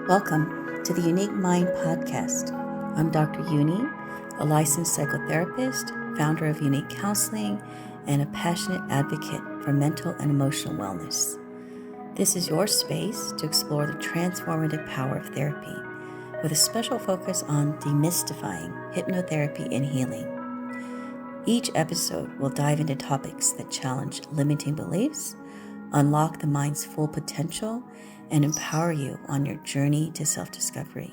Welcome to the Yunique Mind Podcast. I'm Dr. Yuni, a licensed psychotherapist, founder of Yunique Counseling, and a passionate advocate for mental and emotional wellness. This is your space to explore the transformative power of therapy, with a special focus on demystifying hypnotherapy and healing. Each episode will dive into topics that challenge limiting beliefs, unlock the mind's full potential, and empower you on your journey to self-discovery.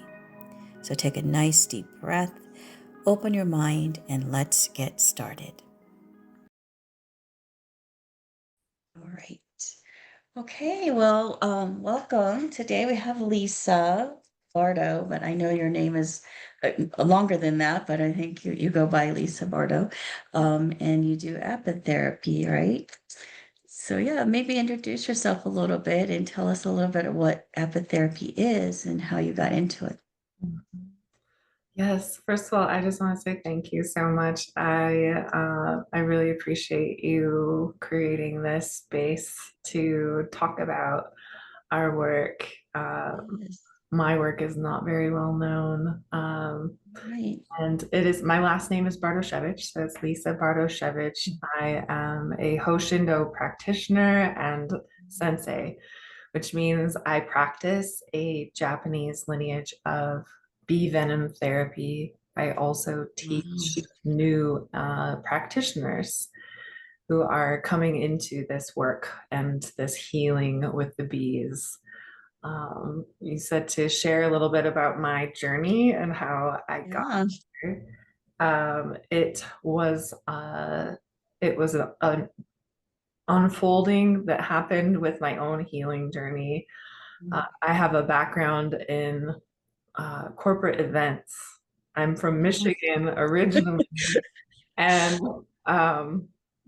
So take a nice deep breath, open your mind, and let's get started. All right. Okay, well, welcome. Today we have Lisa Bardo, but I know your name is longer than that, but I think you go by Lisa Bardo, and you do apitherapy, right? So yeah, maybe introduce yourself a little bit and tell us a little bit of what apitherapy is and how you got into it. Yes, first of all, I just want to say thank you so much. I really appreciate you creating this space to talk about our work. Yes. My work is not very well known. Right. And my last name is Bardoszevich, so it's Lisa Bardoszevich. I am a Hoshindo practitioner and sensei, which means I practice a Japanese lineage of bee venom therapy. I also teach new practitioners who are coming into this work and this healing with the bees. You said to share a little bit about my journey and how I got here. It was an unfolding that happened with my own healing journey. I have a background in corporate events. I'm from Michigan originally, and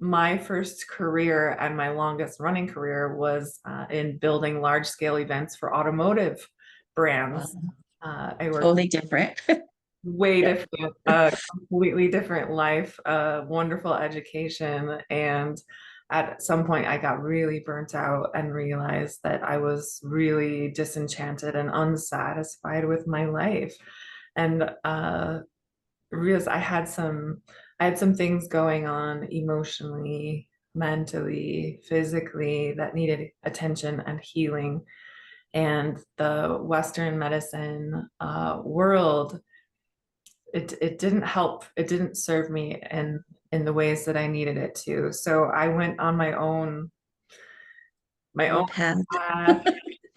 my first career and my longest running career was in building large scale events for automotive brands. I worked Totally different. way different, completely different life, wonderful education. And at some point I got really burnt out and realized that I was really disenchanted and unsatisfied with my life. And realized I had some things going on emotionally, mentally, physically that needed attention and healing. And the Western medicine world, it didn't help. It didn't serve me in the ways that I needed it to. So I went on my own Path. path,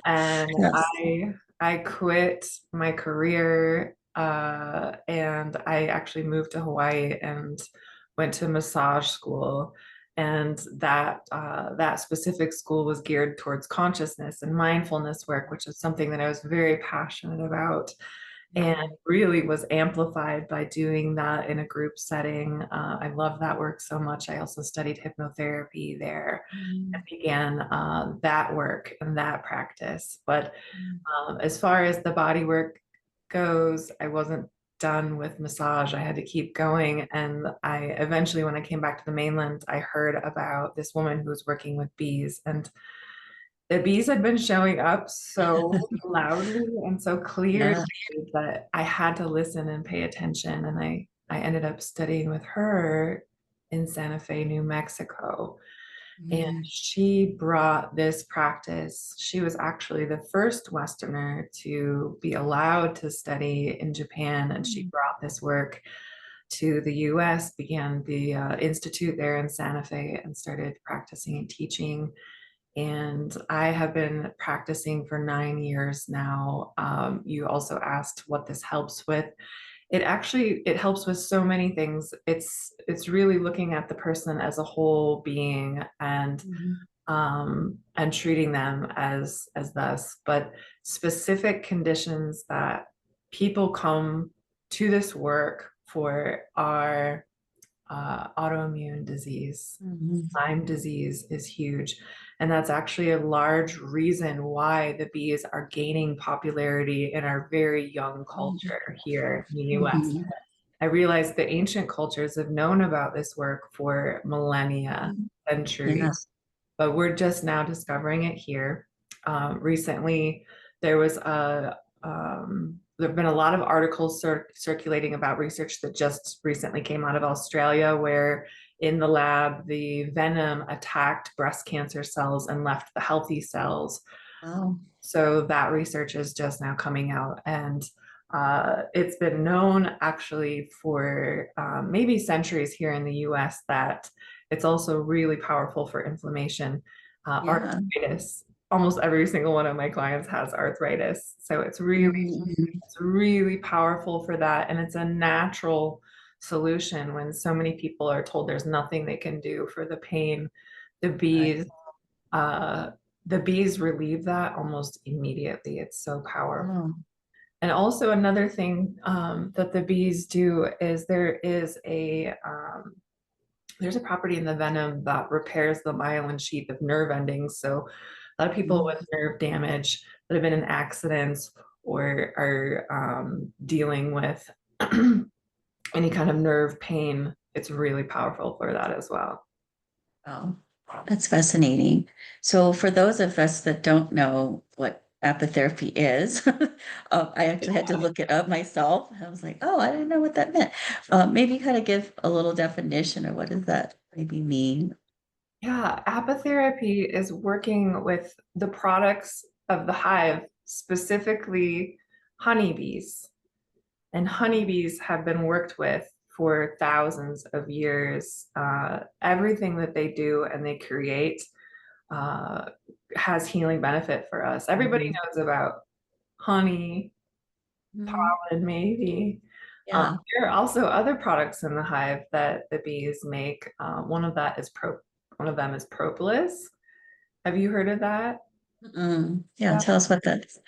and Yes. I quit my career, and I actually moved to Hawaii and went to massage school. And that specific school was geared towards consciousness and mindfulness work, which is something that I was very passionate about, and really was amplified by doing that in a group setting. I love that work so much. I also studied hypnotherapy there and began that work and that practice. But as far as the body work goes, I wasn't done with massage. I had to keep going. And I eventually, when I came back to the mainland, I heard about this woman who was working with bees, and the bees had been showing up so loudly and so clearly that I had to listen and pay attention. And I ended up studying with her in Santa Fe, New Mexico. And she brought this practice. She was actually the first Westerner to be allowed to study in Japan. And she brought this work to the US, began the institute there in Santa Fe, and started practicing and teaching. And I have been practicing for 9 years now. You also asked what this helps with. It helps with so many things. It's really looking at the person as a whole being, and treating them as thus. But specific conditions that people come to this work for are autoimmune disease. Lyme disease is huge. And that's actually a large reason why the bees are gaining popularity in our very young culture here in the US. I realized the ancient cultures have known about this work for millennia, centuries, but we're just now discovering it here. Recently, there was there have been a lot of articles circulating about research that just recently came out of Australia, where in the lab, the venom attacked breast cancer cells and left the healthy cells. Wow. So that research is just now coming out, and it's been known actually for maybe centuries here in the US that it's also really powerful for inflammation, Yeah. arthritis. Almost every single one of my clients has arthritis. So Mhm. it's really powerful for that. And it's a natural solution when so many people are told there's nothing they can do for the pain. The Right. bees, uh, the bees relieve that almost immediately. It's so powerful. Oh. And also another thing that the bees do is there's a property in the venom that repairs the myelin sheath of nerve endings. So a lot of people Mhm. with nerve damage that have been in accidents or are dealing with any kind of nerve pain, it's really powerful for that as well. Oh, that's fascinating. So, for those of us that don't know what apitherapy is, I actually had to look it up myself. I was like, oh, I didn't know what that meant. Maybe kind of give a little definition of what does that maybe mean? Yeah, apitherapy is working with the products of the hive, specifically honeybees. And honeybees have been worked with for thousands of years. Everything that they do and they create uh, has healing benefit for us. Everybody Mhm. knows about honey, Mhm. pollen, maybe. Yeah. There are also other products in the hive that the bees make. One of them is propolis. Have you heard of that? Yeah. Tell us what that is.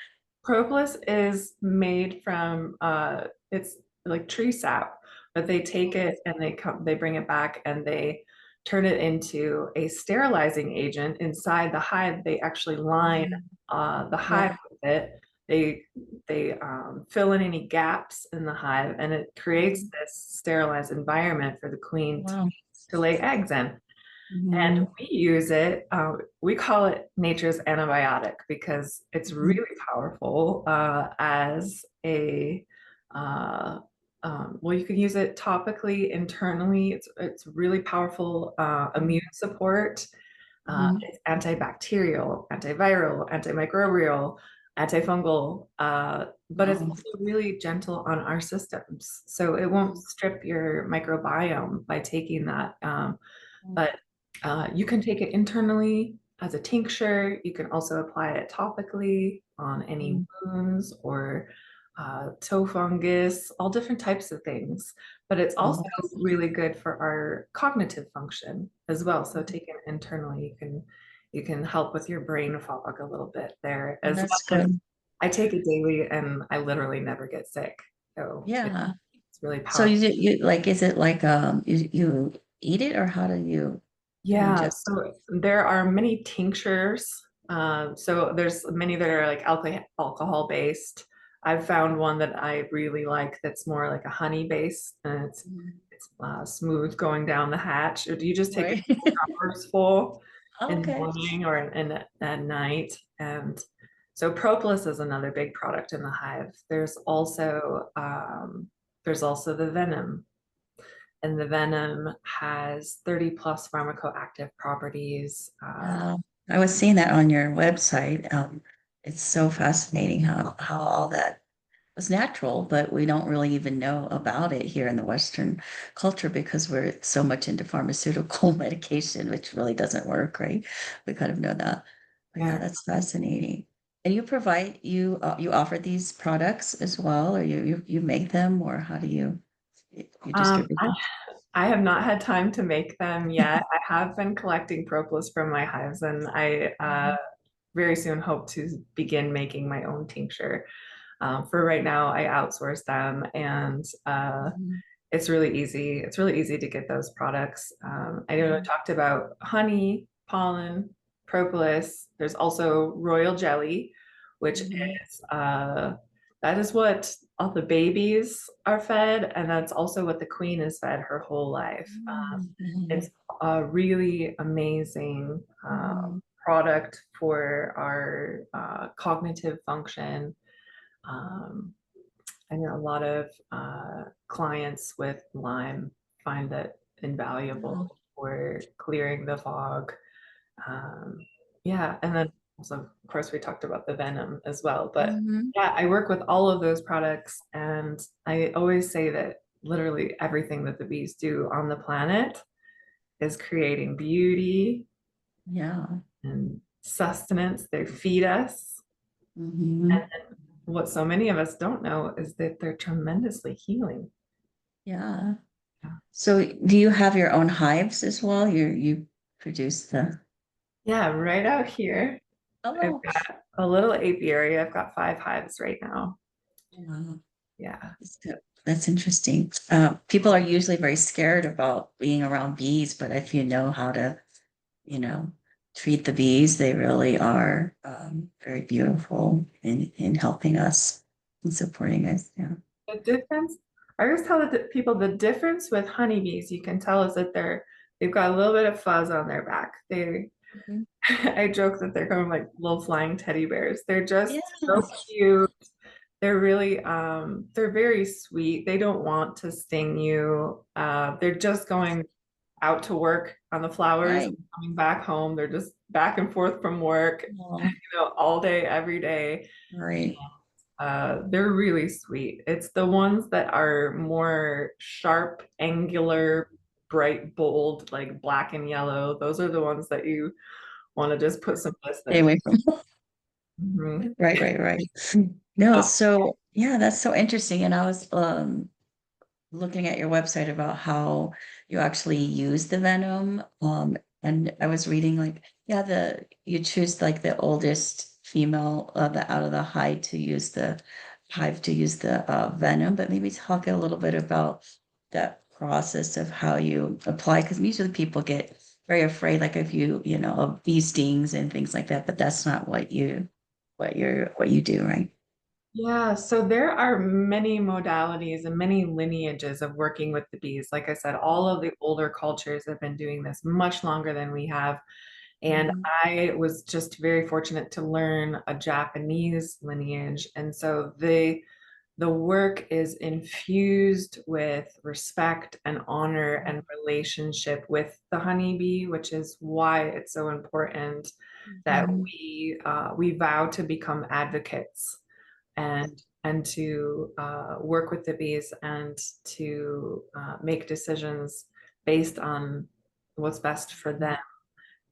Propolis is made from it's like tree sap, but they take it and they bring it back and they turn it into a sterilizing agent inside the hive. They actually line Mhm. the hive Yeah. with it. They fill in any gaps in the hive, and it creates Mhm. this sterilized environment for the queen Wow. to lay eggs in. And Mhm. we use it, we call it nature's antibiotic because it's Mhm. really powerful as uh, well, you can use it topically, internally. It's really powerful immune support. Mhm. It's antibacterial, antiviral, antimicrobial, antifungal, but it's Wow. also really gentle on our systems. So it won't Mhm. strip your microbiome by taking that. But you can take it internally as a tincture. You can also apply it topically on any Mhm. wounds or toe fungus, all different types of things. But it's also Oh, really good for our cognitive function as well. So taken internally, you can help with your brain fog a little bit there, well, as that's well as good. I take it daily and I literally never get sick. So Yeah. it's really So powerful. you like, is it like you eat it or how do you Yeah, ingest? so there are many tinctures. So there's many that are like alcohol based. I've found one that I really like that's more like a honey base, and Mhm. it's smooth going down the hatch. Or do you just take a Right. couple droppers full in the Okay. morning or at night? And so propolis is another big product in the hive. There's also the venom, and the venom has 30 plus pharmacoactive properties. Yeah. I was seeing that on your website. It's so fascinating how all that was natural, but we don't really even know about it here in the Western culture because we're so much into pharmaceutical medication, which really doesn't work, right? We kind of know that. But yeah, Yeah. that's fascinating. And you offer these products as well, or you make them, or how do you Um, distribute I, them? I have not had time to make them yet. I have been collecting propolis from my hives, and I Mhm. very soon hope to begin making my own tincture. For right now, I outsource them, and Mhm. it's really easy. It's really easy to get those products. I know I Mhm. talked about honey, pollen, propolis. There's also royal jelly, which Mhm. is that is what all the babies are fed, and that's also what the queen is fed her whole life. It's Mhm. a really amazing Mhm. product for our cognitive function. I know a lot of clients with Lyme find it Oh. invaluable for clearing the fog. Um, yeah, and then also, of course, we talked about the Venom as well. But Mhm. yeah, I work with all of those products, and I always say that literally everything that the bees do on the planet is creating beauty Yeah. and sustenance. They feed us. Mhm. And what so many of us don't know is that they're tremendously healing. Yeah. Yeah. So do you have your own hives as well? You produce the Yeah, right out here, I've oh got a little apiary. I've got 5 hives right now. wow. Yeah. So that's interesting. People are usually very scared about being around bees, but if you know how to, you know, treat the bees, they really are very beautiful in helping us and supporting us. Yeah. The difference, I always tell the people the difference with honeybees, you can tell is that they've got a little bit of fuzz on their back. They Mhm. I joke that they're kind of like little flying teddy bears. They're just Yeah. so cute. They're really they're very sweet. They don't want to sting you. They're just going out to work on the flowers Right. and coming back home. They're just back and forth from work, Oh, all day, every day. right. They're really sweet. It's the ones that are more sharp, angular, bright, bold, like black and yellow. Those are the ones that you want to just put some Stay distance. away from Mhm. right, right, right. No, so yeah, that's so interesting. And I was looking at your website about how you actually use the venom. And I was reading like, yeah, the you choose like the oldest female the out of the hive to use the venom, but maybe talk a little bit about that process of how you apply, because usually people get very afraid, like if you know, of bee stings and things like that, but that's not what you do, right? Yeah, so there are many modalities and many lineages of working with the bees. Like I said, all of the older cultures have been doing this much longer than we have. And Mhm. I was just very fortunate to learn a Japanese lineage. And so the work is infused with respect and honor and relationship with the honeybee, which is why it's so important that Mhm. we vow to become advocates and to work with the bees and to make decisions based on what's best for them.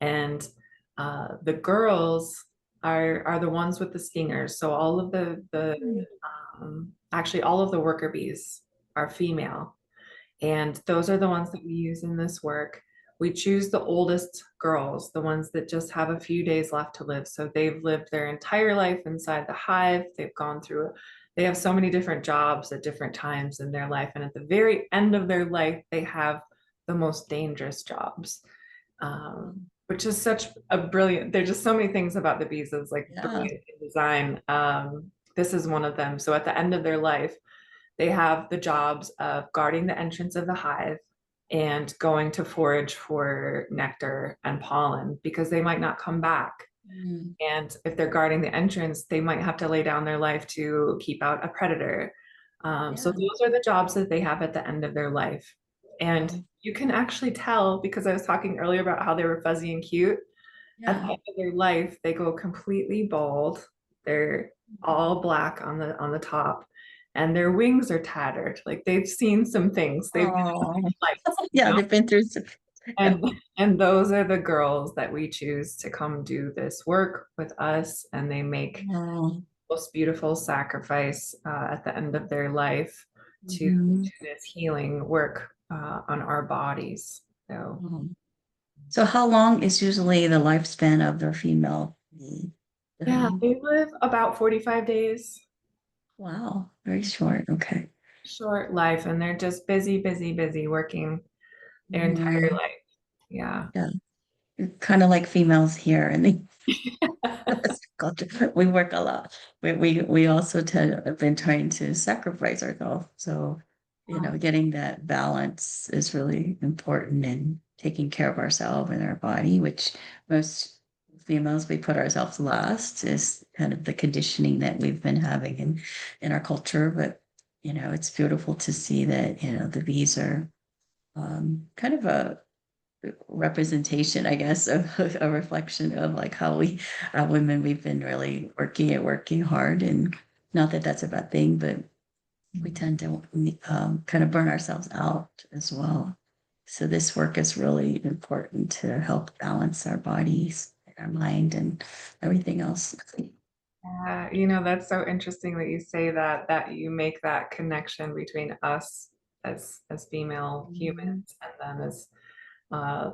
And the girls are the ones with the stingers. So all of the actually all of the worker bees are female, and those are the ones that we use in this work. We choose the oldest girls, the ones that just have a few days left to live. So they've lived their entire life inside the hive. They've gone through, they have so many different jobs at different times in their life. And at the very end of their life, they have the most dangerous jobs, which is such a brilliant, there's just so many things about the bees that's like Yeah. brilliant in design. This is one of them. So at the end of their life, they have the jobs of guarding the entrance of the hive and going to forage for nectar and pollen because they might not come back. Mm. And if they're guarding the entrance, they might have to lay down their life to keep out a predator. So Yeah. those are the jobs that they have at the end of their life. And Wow. you can actually tell because I was talking earlier about how they were fuzzy and cute. At the Yeah. end of their life, they go completely bald. They're all black on the top, and their wings are tattered. Like they've seen some things. They've been Oh, in lights, yeah, they've been through some, yeah. and and those are the girls that we choose to come do this work with us, and they make Oh, most beautiful sacrifice at the end of their life to mhm. do this healing work on our bodies. So Oh. So how long is usually the lifespan of the female bee? yeah, Um, they live about 45 days. wow, very short. Okay. Short life, and they're just busy, busy, busy working their entire Mhm. life. Yeah. Yeah, kind of like females here in the US culture. We work a lot. We also have been trying to sacrifice ourselves. So, you know, getting that balance is really important, and taking care of ourselves and our body, which most females, we put ourselves last is kind of the conditioning that we've been having in our culture. But, it's beautiful to see that, the bees are kind of a representation, I guess, of a reflection of like how we women, we've been really working hard. And not that that's a bad thing, but we tend to kind of burn ourselves out as well. So this work is really important to help balance our bodies, our mind, and everything else. That's so interesting that you say that you make that connection between us as female Mhm. humans and then as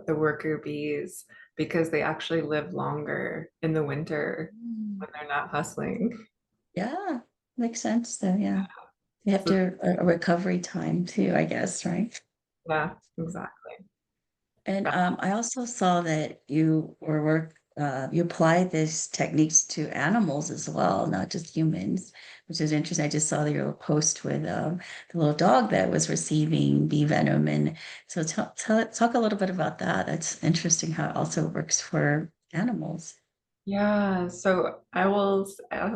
the worker bees, because they actually live longer in the winter Mm. when they're not hustling. Yeah, makes sense though. Yeah. You have So to a recovery time too, I guess, right? yeah, exactly. And I also saw that you apply these techniques to animals as well, not just humans, which is interesting. I just saw your post with the little dog that was receiving bee venom, and so talk a little bit about that. That's interesting how it also works for animals. Yeah, so I'll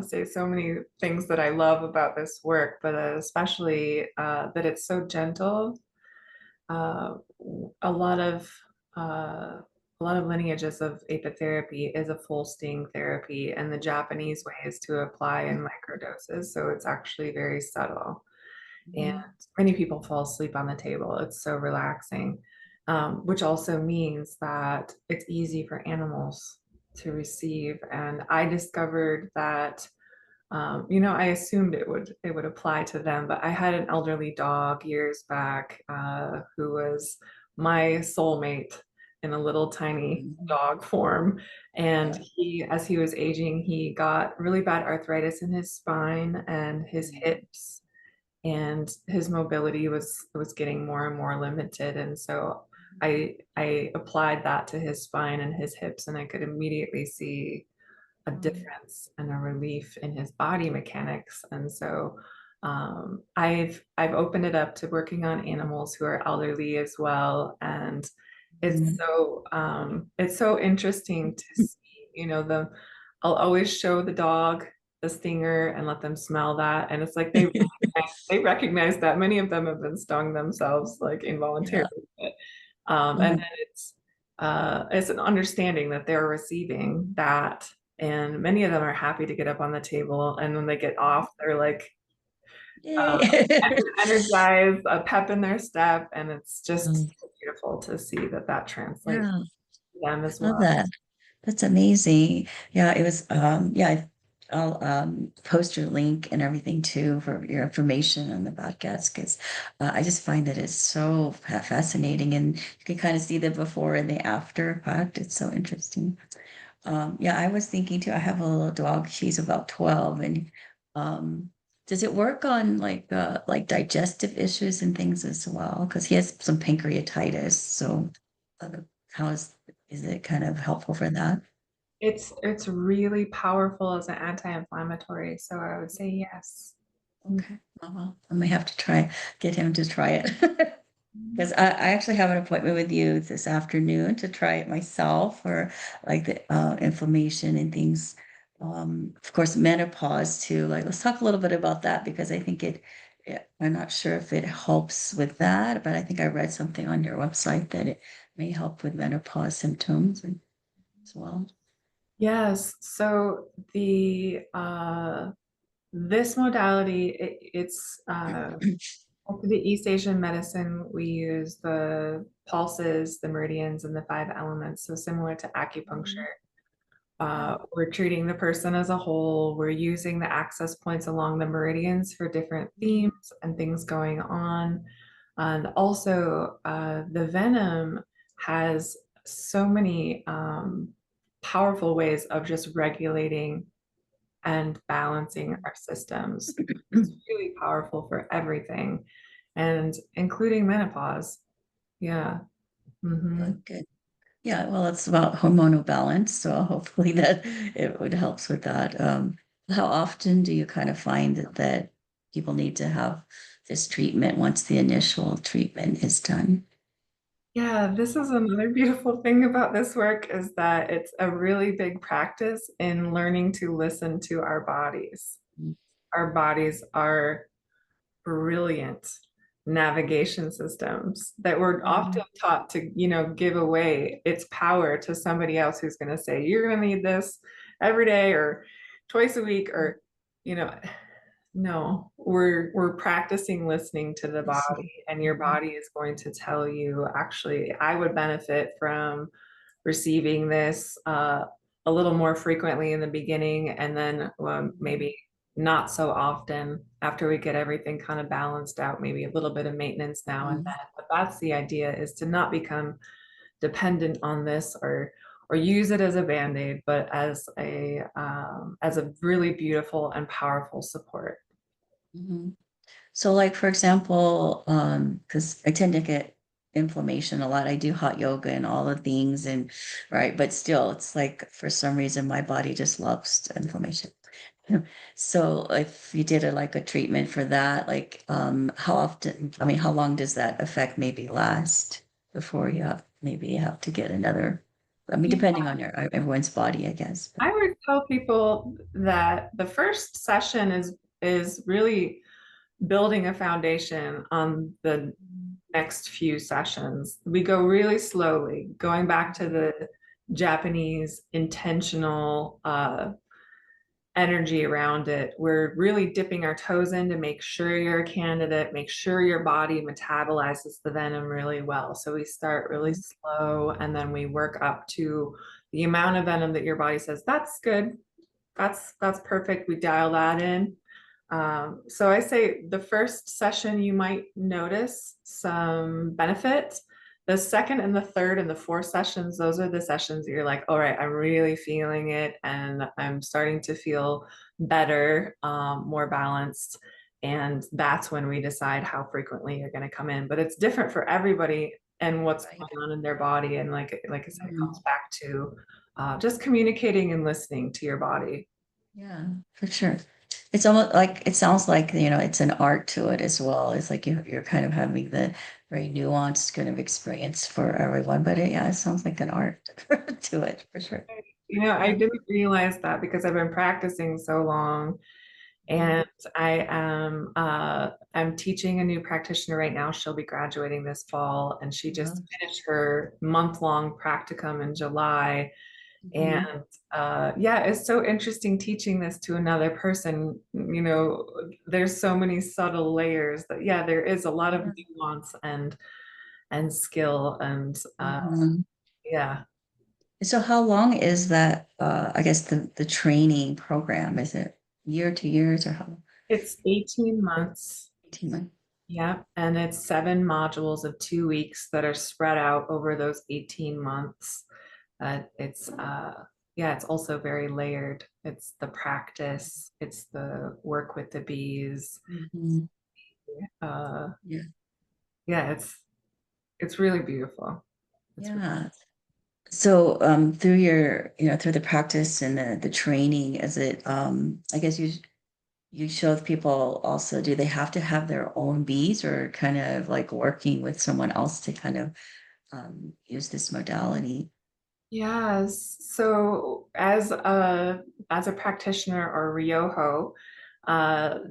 say so many things that I love about this work, but especially that it's so gentle. Uh, a lot of uh, a lot of lineages of apitherapy is a full sting therapy, and the Japanese way is to apply in microdoses, so it's actually very subtle. And Mhm. many people fall asleep on the table. It's so relaxing, which also means that it's easy for animals to receive. And I discovered that, I assumed it would apply to them, but I had an elderly dog years back who was my soulmate in a little tiny Mhm. dog form. And Yeah. as he was aging, he got really bad arthritis in his spine and his Mhm. hips, and his mobility was getting more and more limited. And so I applied that to his spine and his hips, and I could immediately see a difference and a relief in his body mechanics. And so I've opened it up to working on animals who are elderly as well. And Mhm. it's so interesting to see, the I'll always show the dog the stinger and let them smell that. And it's like they recognize that many of them have been stung themselves, like involuntarily. Yeah. But, and Mhm. then it's an understanding that they're receiving that, and many of them are happy to get up on the table. And when they get off, they're like Yay. uh, energized, a pep in their step, and it's just Mm. beautiful to see that translates Yeah, to them as I love well. that. That's amazing. Yeah, it was yeah, I'll post your link and everything too for your information on the podcast because I just find that it's so fascinating and you can kind of see the before and the after effect. It's so interesting. Yeah, I was thinking too, I have a little dog, she's about 12 and um does it work on like digestive issues and things as well? Because he has some pancreatitis, so uh, how is it kind of helpful for that? It's really powerful as an anti-inflammatory, so I would say yes. Okay. Well, I may have to get him to try it. Because I actually have an appointment with you this afternoon to try it myself for like the inflammation and things. Of course, menopause too. Like, let's talk a little bit about that because I think I'm not sure if it helps with that, but I think I read something on your website that it may help with menopause symptoms as well. Yes, so the this modality, it's for the East Asian medicine, we use the pulses, the meridians, and the five elements. So similar to Mhm. acupuncture, Yeah. we're treating the person as a whole. We're using the access points along the meridians for different Mhm. themes and things going on. And also, the venom has so many powerful ways of just regulating and balancing our systems. It's really powerful for everything, and including menopause. Yeah. Hmm. Good, good. Yeah, well, it's about hormonal balance, so hopefully that it would helps with that. How often do you kind of find that people need to have this treatment once the initial treatment is done? Yeah, this is another beautiful thing about this work is that it's a really big practice in learning to listen to our bodies. Our bodies are brilliant navigation systems that we're often Mhm. taught to, give away its power to somebody else who's going to say, you're going to need this every day or twice a week or, you know, no, we're practicing listening to the Listen. body, and your Mhm. body is going to tell you, actually, I would benefit from receiving this a little more frequently in the beginning, and then maybe not so often after we get everything kind of balanced out, maybe a little bit of maintenance now and Mhm. then. But that's the idea, is to not become dependent on this or use it as a band-aid, but as a really beautiful and powerful support. Mhm. So like for example, because I tend to get inflammation a lot. I do hot yoga and all the things and right, but still it's like for some reason my body just loves inflammation. So if you did like a treatment for that, like how often, I mean, how long does that effect maybe last before maybe you have to get another, I mean, Yeah, depending on your everyone's body, I guess. But I would tell people that the first session is really building a foundation on the next few sessions. We go really slowly, going back to the Japanese intentional energy around it. We're really dipping our toes in to make sure you're a candidate, make sure your body metabolizes the venom really well. So we start really slow, and then we work up to the amount of venom that your body says, that's good, that's perfect. We dial that in. So I say the first session you might notice some benefit. The second and the third and the fourth sessions, those are the sessions that you're like, all right, I'm really feeling it and I'm starting to feel better, more balanced. And that's when we decide how frequently you're going to come in. But it's different for everybody and what's right. going on in their body. And like I said, it comes Mhm. back to just communicating and listening to your body. Yeah, for sure. It's almost like it sounds like, it's an art to it as well. It's like you're kind of having the very nuanced kind of experience for everyone. But yeah, it sounds like an art to it for sure. I Yeah. didn't realize that because I've been practicing so long, Mhm. and I'm teaching a new practitioner right now. She'll be graduating this fall, and she just finished her month-long practicum in July. And Mhm. yeah, it's so interesting teaching this to another person. There's so many subtle layers that, yeah, there is a lot of Yeah. nuance and skill, and Mhm. yeah. So how long is that, I guess the training program? Is it year, 2 years or how? It's 18 months. 18 months? Yeah, and it's 7 modules of 2 weeks that are spread out over those 18 months. Yeah, it's also very layered. It's the practice, it's the work with the bees. Mhm. Uh, Yeah. yeah, it's really beautiful. It's Yeah. So through through the practice and the training, is it I guess you showed people also, do they have to have their own bees or kind of like working with someone else to kind of use this modality? Yes. So as a practitioner or ryoho,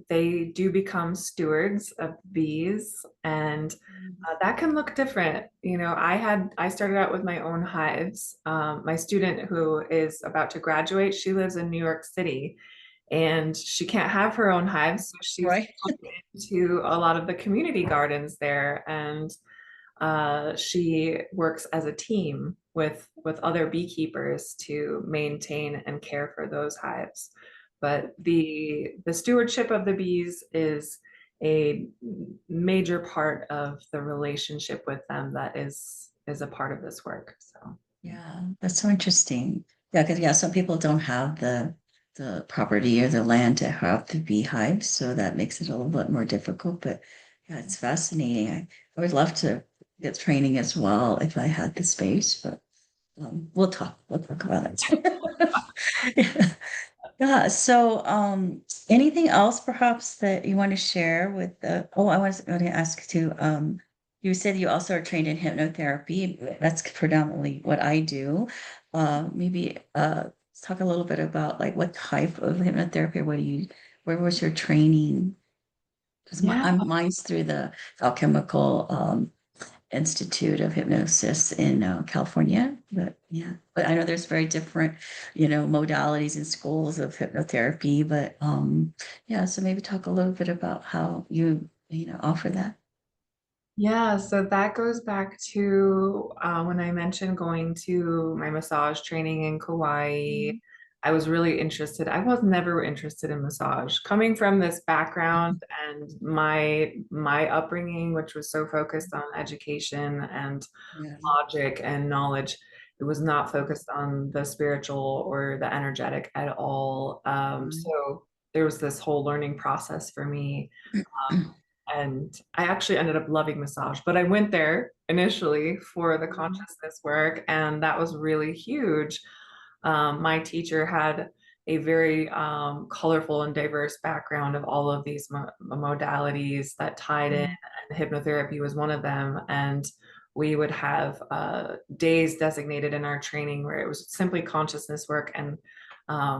they do become stewards of bees, and that can look different. I started out with my own hives. My student who is about to graduate, she lives in New York City, and she can't have her own hives, so she's Right. to a lot of the community gardens there, and she works as a team with other beekeepers to maintain and care for those hives. But the stewardship of the bees is a major part of the relationship with them that is a part of this work. So Yeah, that's so interesting. Yeah, because yeah, some people don't have the property or the land to have the beehives, so that makes it a little bit more difficult. But yeah, it's fascinating. I would love to get training as well if I had the space, but we'll talk about it. Yeah. Yeah. So anything else perhaps that you want to share with the I want to ask too. you said you also are trained in hypnotherapy. That's predominantly what I do. Maybe let's talk a little bit about like what type of hypnotherapy, where was your training? Because Yeah. mine's through the Alchemical Institute of Hypnosis in California. But yeah, but I know there's very different, modalities and schools of hypnotherapy. But yeah, so maybe talk a little bit about how you offer that. Yeah, so that goes back to when I mentioned going to my massage training in Kauai. Mhm. I was really interested. I was never interested in massage. Coming from this background and my upbringing, which was so focused on education and Yeah. logic and knowledge, it was not focused on the spiritual or the energetic at all. So there was this whole learning process for me. And I actually ended up loving massage, but I went there initially for the consciousness work, and that was really huge. My teacher had a very colorful and diverse background of all of these modalities that tied in, and hypnotherapy was one of them. And we would have days designated in our training where it was simply consciousness work, and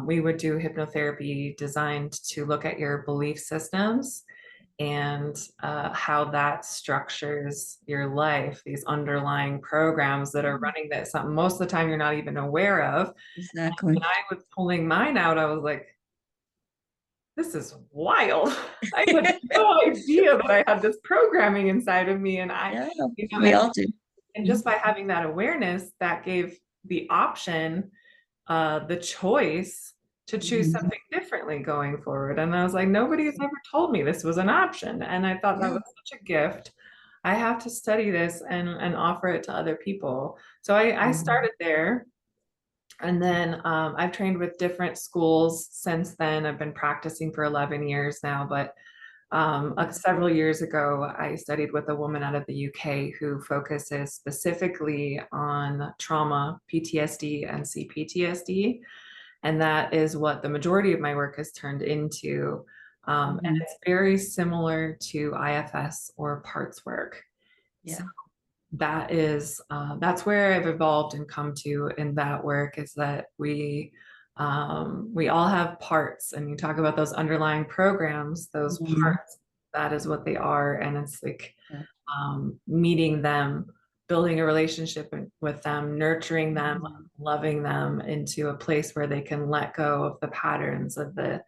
we would do hypnotherapy designed to look at your belief systems and how that structures your life, these underlying programs that are running that something most of the time you're not even aware of. When Exactly. I was pulling mine out, I was like, this is wild. I had no idea that I had this programming inside of me. And I, Yeah, you know, we all do. and Mhm. just by having that awareness, that gave the option, the choice to choose Mhm. something differently going forward. And I was like, nobody has ever told me this was an option. And I thought that Yeah. was such a gift. I have to study this and offer it to other people. So I Mhm. started there. And then I've trained with different schools since then. I've been practicing for 11 years now, but several years ago, I studied with a woman out of the UK who focuses specifically on trauma, PTSD, and CPTSD. And that is what the majority of my work has turned into. And Mhm. it's very similar to IFS or parts work. So Yeah. that's where I've evolved and come to in that work is that we all have parts, and you talk about those underlying programs, those Mhm. parts, that is what they are. And it's like Yeah. meeting them, building a relationship with them, nurturing them, Mhm. loving them into a place where they can let go of the patterns of the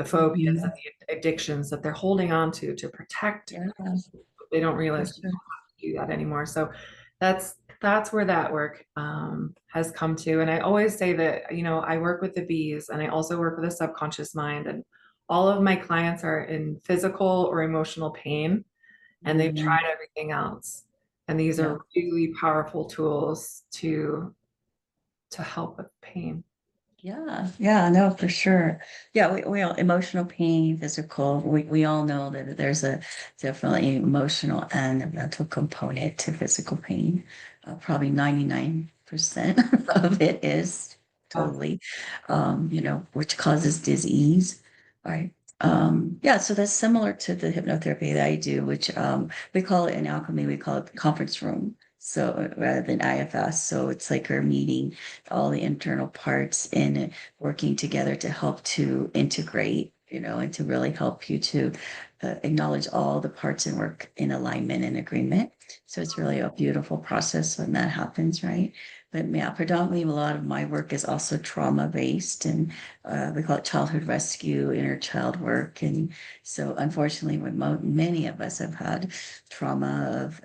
phobias Mhm. and the addictions that they're holding on to protect. Yeah, They don't for realize they sure. don't have to do that anymore. So that's where that work has come to. And I always say that, I work with the bees and I also work with the subconscious mind. And all of my clients are in physical or emotional pain, and they've Mhm. tried everything else. And these Yeah. are really powerful tools to help with pain. Yeah, yeah, no, for sure. Yeah, we all emotional pain, physical. We all know that there's a definitely emotional and a mental component to physical pain. Probably 99% of it is Yeah. totally, which causes disease, right? Yeah, so that's similar to the hypnotherapy that I do, which we call it in alchemy, we call it the conference room. So rather than IFS, so it's like we're meeting all the internal parts and working together to help to integrate, and to really help you to acknowledge all the parts and work in alignment and agreement. So it's really a beautiful process when that happens, right? But yeah, predominantly a lot of my work is also trauma based, and we call it childhood rescue, inner child work. And so unfortunately, many of us have had trauma of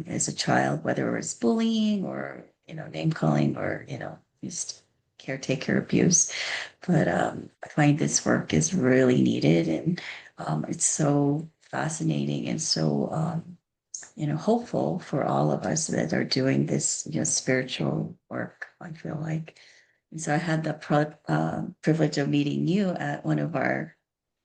as a child, whether it's bullying or name calling or just caretaker abuse. But I find this work is really needed, and it's so fascinating and so hopeful for all of us that are doing this spiritual work. I feel like, and so I had the privilege of meeting you at one of our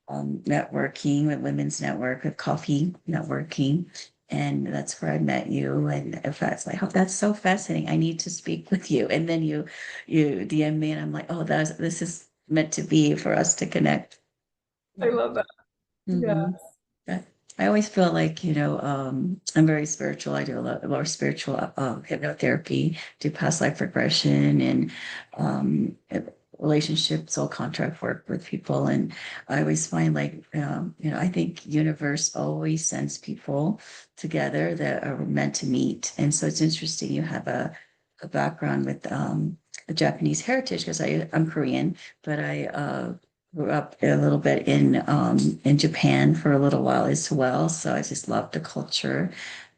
networking with Women's Network of Coffee Networking. And that's where I met you. And in fact, it's like, oh, that's so fascinating. I need to speak with you. And then you DM me, and I'm like, oh, this is meant to be for us to connect. I Yeah. love that. Yeah. Mm-hmm. I always feel like, I'm very spiritual. I do a lot more spiritual hypnotherapy, do past life regression and uh, relationship soul contract work with people. And I always find like, I think universe always sends people together that are meant to meet. And so it's interesting you have a background with a Japanese heritage because I'm Korean, but I grew up a little bit in Japan for a little while as well. So I just love the culture,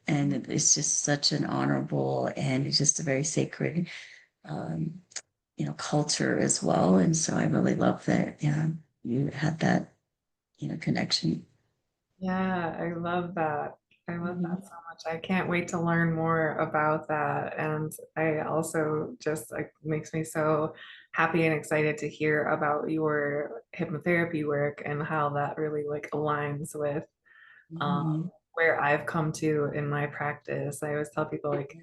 and it's just such an honorable and it's just a very sacred, um, culture as well. And so I really love that. Yeah, you had that, connection. Yeah, I love that. I love Mhm. that so much. I can't wait to learn more about that. And I also just like makes me so happy and excited to hear about your hypnotherapy work and how that really like aligns with um, Mhm. where I've come to in my practice. I always tell people like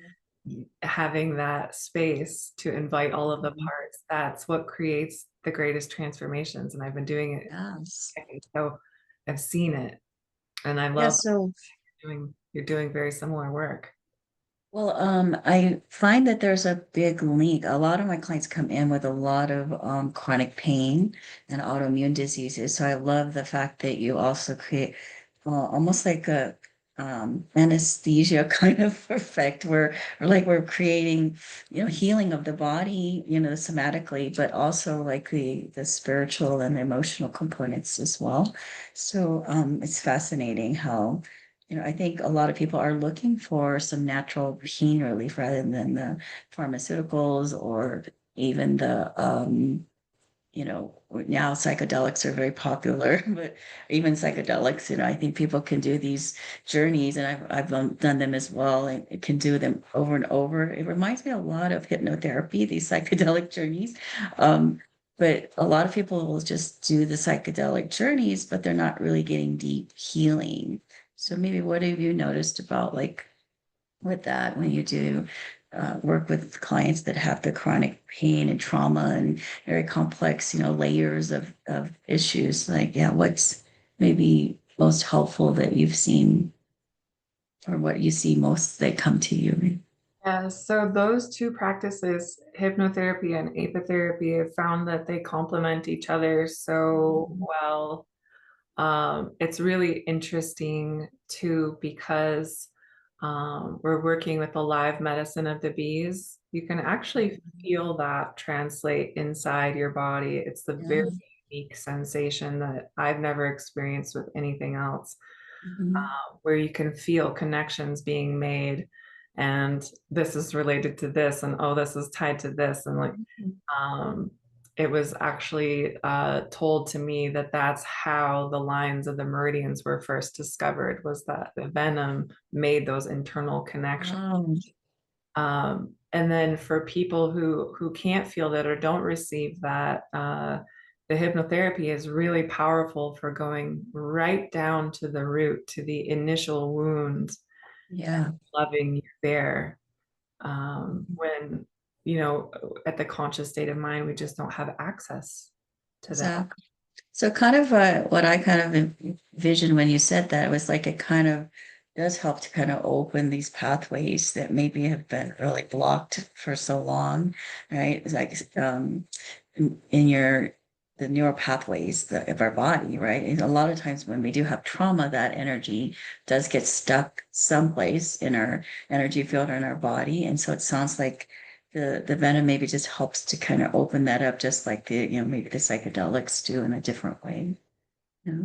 having that space to invite all of the Mhm. parts, that's what creates the greatest transformations. And I've been doing it. Yes. So I've seen it and I Yeah. love So you're doing very similar work. well, I find that there's a big link. A lot of my clients come in with a lot of chronic pain and autoimmune diseases. So I love the fact that you also create almost like a anesthesia kind of effect where, or like we're creating, healing of the body, somatically, but also like the spiritual and emotional components as well. So it's fascinating how I think a lot of people are looking for some natural pain relief rather than the pharmaceuticals or even now psychedelics are very popular, but even psychedelics, I think people can do these journeys and I've done them as well and it can do them over and over. It reminds me a lot of hypnotherapy, these psychedelic journeys. But a lot of people will just do the psychedelic journeys, but they're not really getting deep healing. So maybe what have you noticed about like with that when you do work with clients that have the chronic pain and trauma and very complex, layers of issues? Like, yeah, what's maybe most helpful that you've seen or what you see most that come to you? Yeah, so those two practices, hypnotherapy and apitherapy, have found that they complement each other so Mhm. well. It's really interesting too because we're working with the live medicine of the bees. You can actually feel that translate inside your body. It's the very Yeah. unique sensation that I've never experienced with anything else, Mhm. where you can feel connections being made. And this is related to this, and oh, this is tied to this. And like, um, it was actually told to me that that's how the lines of the meridians were first discovered, was that the venom made those internal connections. Wow. And then for people who can't feel that or don't receive that, the hypnotherapy is really powerful for going right down to the root, to the initial wound, Yeah, loving you there. When, at the conscious state of mind, we just don't have access to that. exactly. So kind of what I kind of envisioned when you said that was like it kind of does help to kind of open these pathways that maybe have been really blocked for so long, right? It's like in your the neural pathways of our body, right? And a lot of times when we do have trauma, that energy does get stuck someplace in our energy field or in our body. And so it sounds like the venom maybe just helps to kind of open that up, just like maybe the psychedelics do in a different way. Yeah,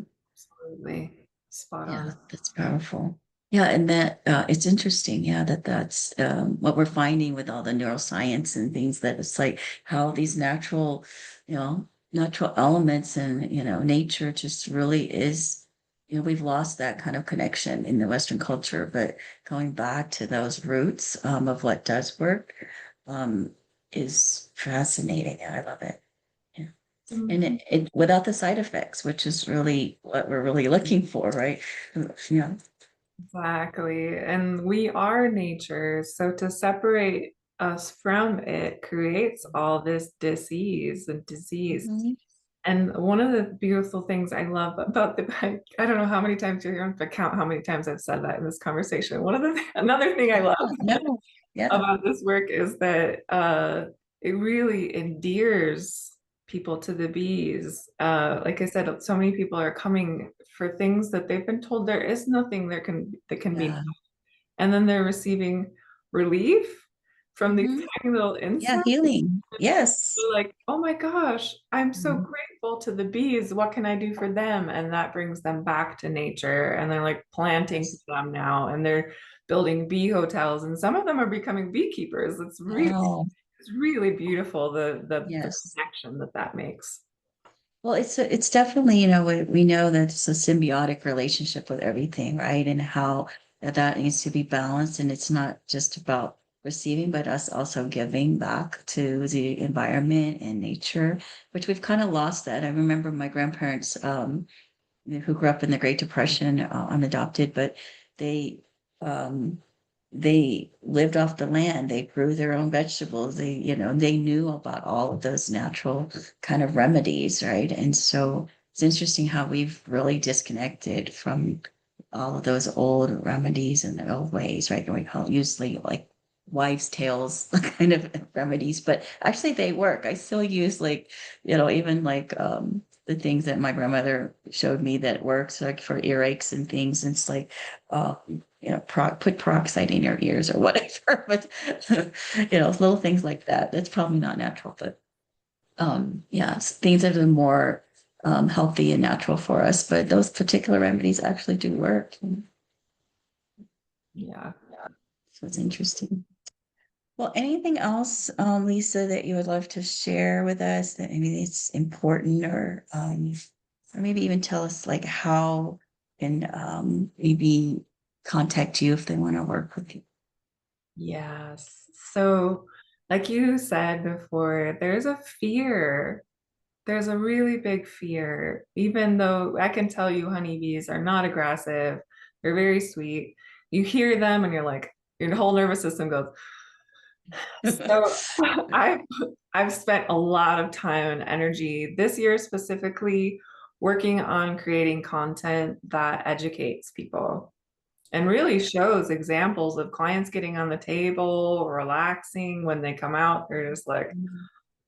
Absolutely. Spot yeah, on. that's powerful. Yeah, and that it's interesting. Yeah, that's what we're finding with all the neuroscience and things that it's like how these natural elements and nature just really is. We've lost that kind of connection in the Western culture, but going back to those roots of what does work um, is fascinating. I love it. Yeah. And Mhm. it without the side effects, which is really what we're really looking for, right? Yeah. Exactly. And we are nature. So to separate us from it creates all this disease and disease. Mhm. And one of the beautiful things I love about I don't know how many times you're going to count how many times I've said that in this conversation. Another thing I love No, yeah. about this work is that it really endears people to the bees. Like I said, so many people are coming for things that they've been told there is nothing that can be Yeah. done. And then they're receiving relief from these Mhm. tiny little Yeah, insects. healing. Yes. They're like, oh my gosh, I'm so Mhm. grateful to the bees. What can I do for them? And that brings them back to nature. And they're like planting Yes. for them now. And they're building bee hotels. And some of them are becoming beekeepers. Wow. It's really beautiful, the Yes. connection that makes. Well, it's definitely, we know that it's a symbiotic relationship with everything, right? And how that needs to be balanced. And it's not just about receiving, but us also giving back to the environment and nature, which we've kind of lost that. I remember my grandparents, who grew up in the Great Depression, unadopted, but they um, they lived off the land. They grew their own vegetables. They knew about all of those natural kind of remedies, right? And so it's interesting how we've really disconnected from all of those old remedies and the old ways, right? And we call it usually like wives' tales kind of remedies, but actually they work. I still use even the things that my grandmother showed me that works, like for earaches and things. And it's like, put peroxide in your ears or whatever. But little things like that. That's probably not natural, but yeah, things that are more healthy and natural for us. But those particular remedies actually do work. Yeah. So it's interesting. Well, anything else, Lisa, that you would love to share with us that maybe it's important, or maybe even tell us like how can maybe contact you if they want to work with you. Yes. So, like you said before, there's a fear. There's a really big fear, even though I can tell you honeybees are not aggressive, they're very sweet. You hear them and you're like, your whole nervous system goes. So I've I've spent a lot of time and energy this year specifically working on creating content that educates people and really shows examples of clients getting on the table, relaxing when they come out. They're just like,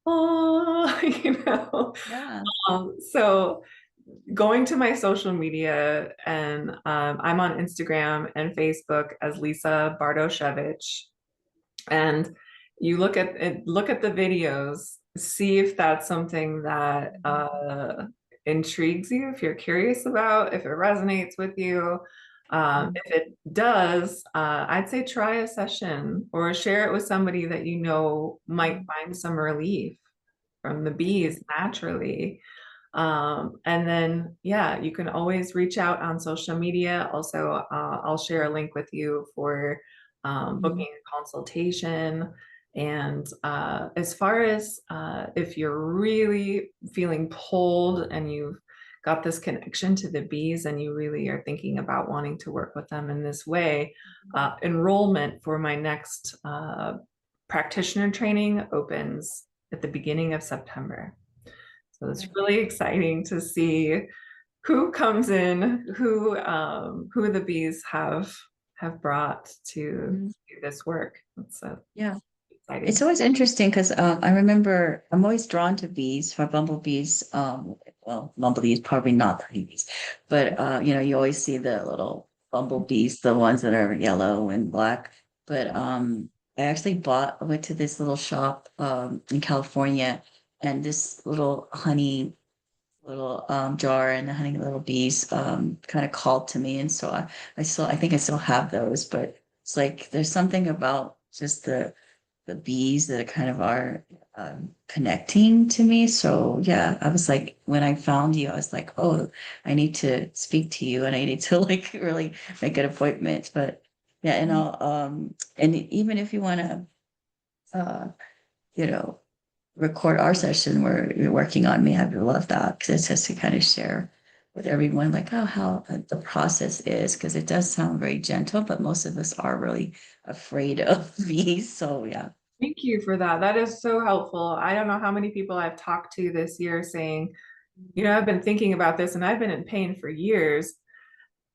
oh, Yeah. So going to my social media, and I'm on Instagram and Facebook as Lisa Bardoszevich, and you look at the videos, see if that's something that intrigues you, if you're curious about, if it resonates with you. If it does, I'd say try a session or share it with somebody that you know might find some relief from the bees naturally. And then, yeah, you can always reach out on social media. Also, I'll share a link with you for booking a consultation. And as far as if you're really feeling pulled and you've got this connection to the bees and you really are thinking about wanting to work with them in this way, enrollment for my next practitioner training opens at the beginning of September. So it's really exciting to see who comes in, who the bees have brought to do this work. It's Yeah. It's exciting. always interesting because I remember I'm always drawn to bees, for bumblebees. Well, bumblebees probably not honeybees, but you always see the little bumblebees, the ones that are yellow and black. But I actually went to this little shop in California, and this little honey little jar and the honey little bees kind of called to me, and so I think I still have those, but it's like there's something about just the bees that kind of are connecting to me. So yeah, I was like, when I found you, I was like, oh, I need to speak to you and I need to like really make an appointment. But yeah, and even if you want to, uh, you know, record our session where you're working on me, I would love that because it's just to kind of share with everyone like, oh, how the process is, because it does sound very gentle, but most of us are really afraid of bees. So yeah. Thank you for that. That is so helpful. I don't know how many people I've talked to this year saying, I've been thinking about this and I've been in pain for years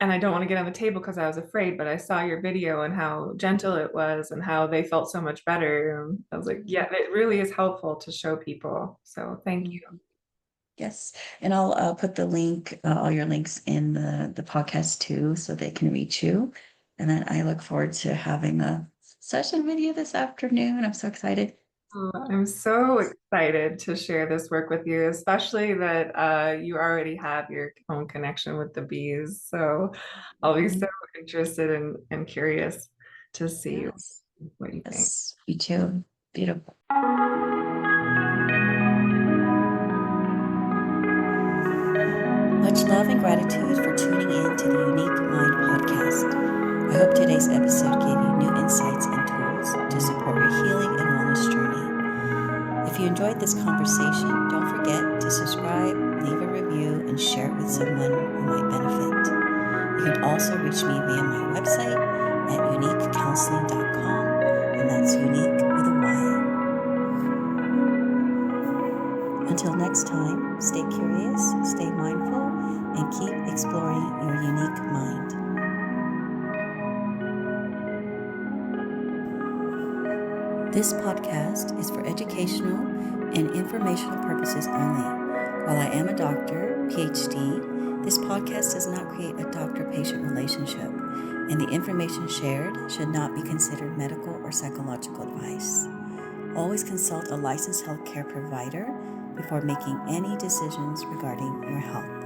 and I don't want to get on the table because I was afraid, but I saw your video and how gentle it was and how they felt so much better. And I was like, yeah, it really is helpful to show people. So thank you. Yes, and I'll put the link, all your links in the podcast too, so they can reach you. And then I look forward to having a session with you this afternoon. I'm so excited. I'm so excited to share this work with you, especially that you already have your own connection with the bees. So I'll be so interested and curious to see Yes, what you think. yes, you too. Beautiful. Much love and gratitude for tuning in to the Yunique Mind Podcast. I hope today's episode gave you new insights and tools to support your healing and wellness journey. If you enjoyed this conversation, don't forget to subscribe, leave a review, and share it with someone who might benefit. You can also reach me via my website at uniquecounseling.com, and that's unique with a Y. Until next time, stay curious, stay mindful, and keep exploring your unique mind. This podcast is for educational and informational purposes only. While I am a doctor, PhD, this podcast does not create a doctor-patient relationship, and the information shared should not be considered medical or psychological advice. Always consult a licensed healthcare provider before making any decisions regarding your health.